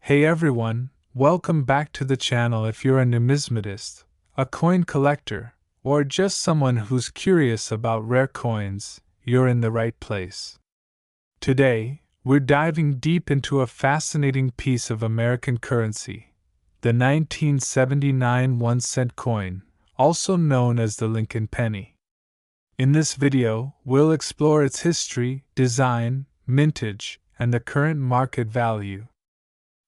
Hey everyone, welcome back to the channel. If you're a numismatist, a coin collector, or just someone who's curious about rare coins, you're in the right place. Today, we're diving deep into a fascinating piece of American currency, the 1979 1-cent coin, also known as the Lincoln penny. In this video, we'll explore its history, design, mintage, and the current market value.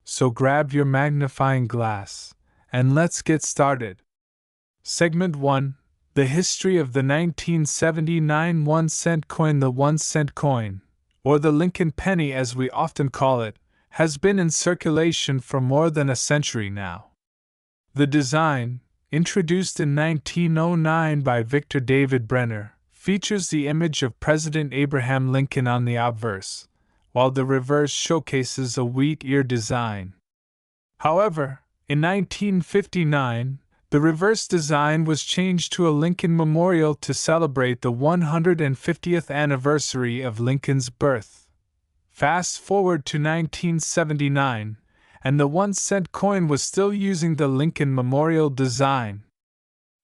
So grab your magnifying glass, and let's get started. Segment 1: The history of the 1979 1-cent coin. The 1-cent coin, or the Lincoln penny as we often call it, has been in circulation for more than a century now. The design, introduced in 1909 by Victor David Brenner, features the image of President Abraham Lincoln on the obverse, while the reverse showcases a wheat-ear design. However, in 1959, the reverse design was changed to a Lincoln memorial to celebrate the 150th anniversary of Lincoln's birth. Fast forward to 1979, and the 1-cent coin was still using the Lincoln memorial design.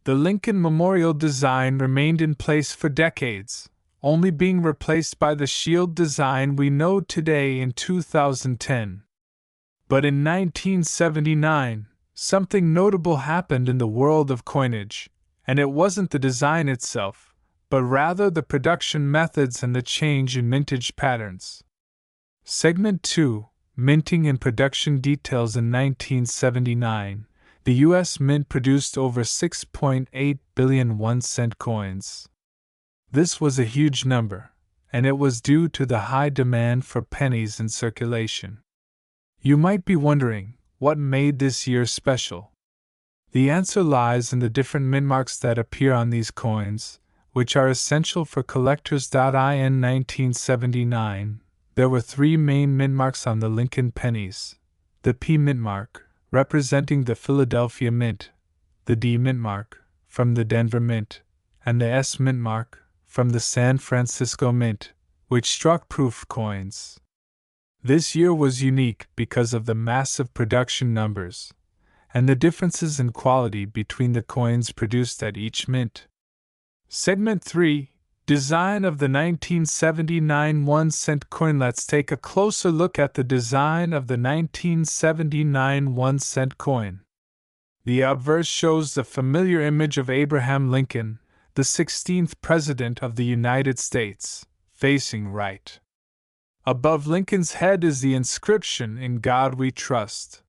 The Lincoln memorial design remained in place for decades, only being replaced by the shield design we know today in 2010. But in 1979, something notable happened in the world of coinage, and it wasn't the design itself, but rather the production methods and the change in mintage patterns. Segment 2: Minting and production details. In 1979, the U.S. Mint produced over 6.8 billion 1-cent coins. This was a huge number, and it was due to the high demand for pennies in circulation. You might be wondering, what made this year special? The answer lies in the different mint marks that appear on these coins, which are essential for collectors. In 1979, there were three main mint marks on the Lincoln pennies: the P mint mark, representing the Philadelphia Mint, the D mint mark, from the Denver Mint, and the S mint mark, from the San Francisco Mint, which struck proof coins. This year was unique because of the massive production numbers and the differences in quality between the coins produced at each mint. Segment 3: Design of the 1979 1-cent coin. Let's take a closer look at the design of the 1979 1-cent coin. The obverse shows the familiar image of Abraham Lincoln, the 16th President of the United States, facing right. Above Lincoln's head is the inscription, "In God We Trust."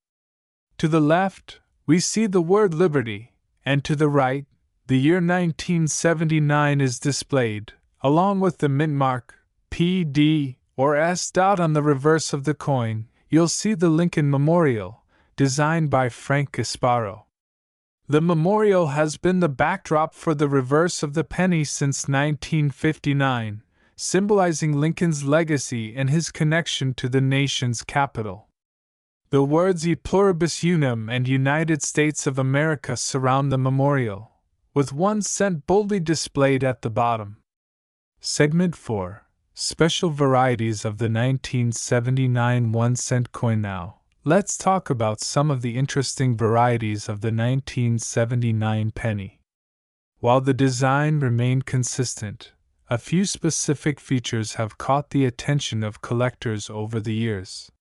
To the left, we see the word liberty, and to the right, the year 1979 is displayed, along with the mint mark, PD, or S. On the reverse of the coin, you'll see the Lincoln Memorial, designed by Frank Gasparo. The memorial has been the backdrop for the reverse of the penny since 1959, symbolizing Lincoln's legacy and his connection to the nation's capital. The words "E Pluribus Unum" and "United States of America" surround the memorial, with 1 cent boldly displayed at the bottom. Segment 4: Special varieties of the 1979 1-cent coin. Now, let's talk about some of the interesting varieties of the 1979 penny. While the design remained consistent, a few specific features have caught the attention of collectors over the years.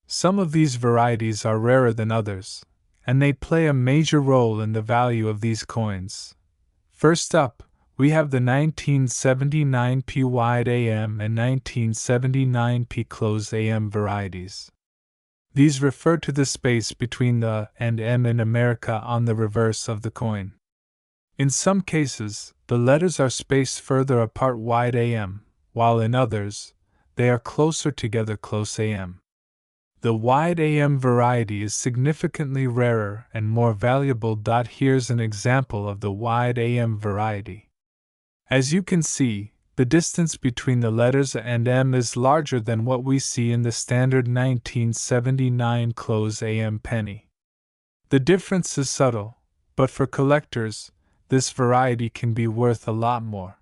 Some of these varieties are rarer than others, and they play a major role in the value of these coins. First up, we have the 1979p wide AM and 1979p closed AM varieties. These refer to the space between the and M in America on the reverse of the coin. In some cases, the letters are spaced further apart wide AM, while in others, they are closer together close AM. The wide AM variety is significantly rarer and more valuable. Here's an example of the wide AM variety. As you can see, the distance between the letters and M is larger than what we see in the standard 1979 close AM penny. The difference is subtle, but for collectors, this variety can be worth a lot more.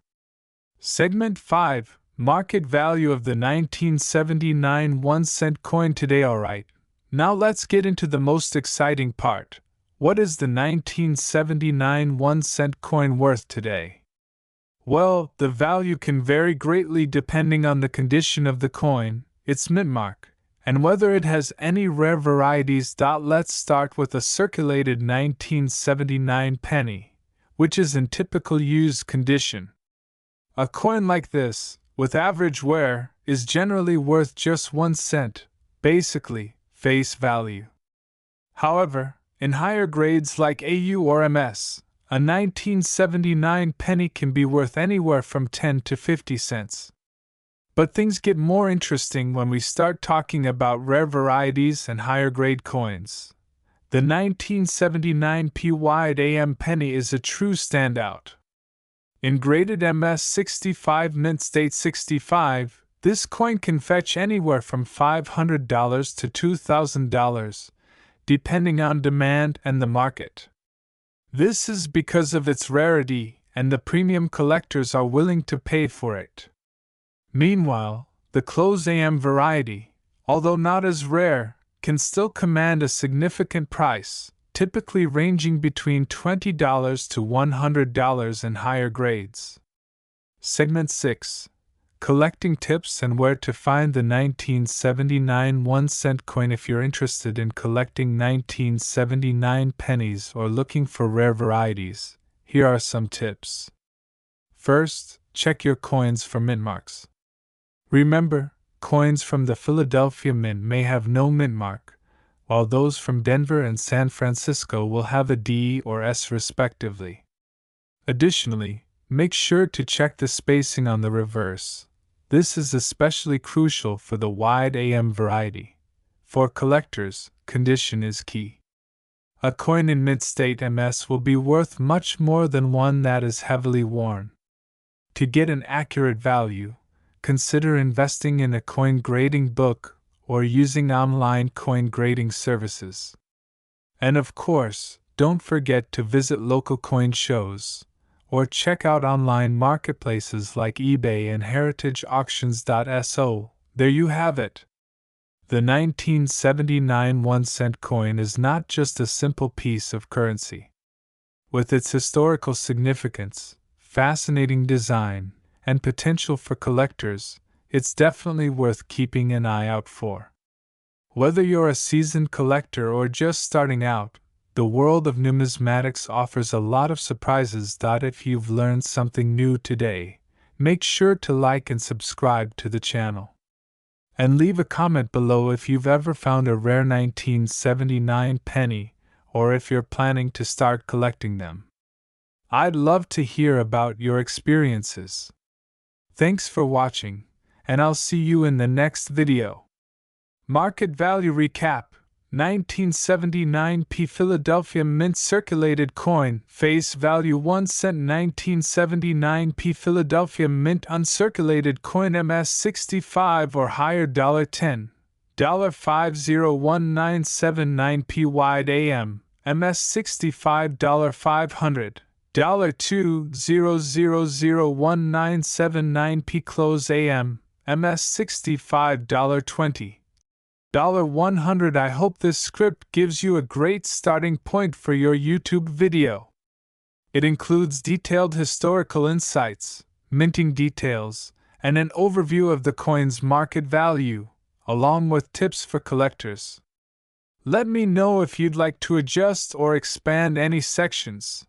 Segment 5: Market value of the 1979 1-cent coin today. Alright, Now let's get into the most exciting part. What is the 1979 1-cent coin worth today? Well, the value can vary greatly depending on the condition of the coin, its mint mark, and whether it has any rare varieties. Let's start with a circulated 1979 penny, which is in typical used condition. A coin like this, with average wear, is generally worth just 1 cent, basically, face value. However, in higher grades like AU or MS, a 1979 penny can be worth anywhere from 10 to 50 cents. But things get more interesting when we start talking about rare varieties and higher grade coins. The 1979 P wide AM penny is a true standout. In graded MS 65 mint state 65, this coin can fetch anywhere from $500 to $2,000, depending on demand and the market. This is because of its rarity and the premium collectors are willing to pay for it. Meanwhile, the closed AM variety, although not as rare, can still command a significant price, typically ranging between $20 to $100 in higher grades. Segment 6. Collecting tips and where to find the 1979 1-cent coin. If you're interested in collecting 1979 pennies or looking for rare varieties, here are some tips. First, check your coins for mint marks. Remember, coins from the Philadelphia Mint may have no mint mark, while those from Denver and San Francisco will have a D or S respectively. Additionally, make sure to check the spacing on the reverse. This is especially crucial for the wide AM variety. For collectors, condition is key. A coin in mint state MS will be worth much more than one that is heavily worn. To get an accurate value, consider investing in a coin grading book or using online coin grading services. And of course, don't forget to visit local coin shows, or check out online marketplaces like eBay and heritageauctions.so. There you have it. The 1979 1-cent coin is not just a simple piece of currency. With its historical significance, fascinating design, and potential for collectors, it's definitely worth keeping an eye out for. Whether you're a seasoned collector or just starting out, the world of numismatics offers a lot of surprises. If you've learned something new today, make sure to like and subscribe to the channel. And leave a comment below if you've ever found a rare 1979 penny, or if you're planning to start collecting them. I'd love to hear about your experiences. Thanks for watching, and I'll see you in the next video. Market value recap: 1979 P Philadelphia Mint circulated coin, face value 1 cent. 1979 P Philadelphia Mint uncirculated coin, MS 65 or higher, $10, $501,979 P wide AM, MS 65, $500, $2,000,1979 P close AM, MS 65, $20. $100. I hope this script gives you a great starting point for your YouTube video. It includes detailed historical insights, minting details, and an overview of the coin's market value, along with tips for collectors. Let me know if you'd like to adjust or expand any sections.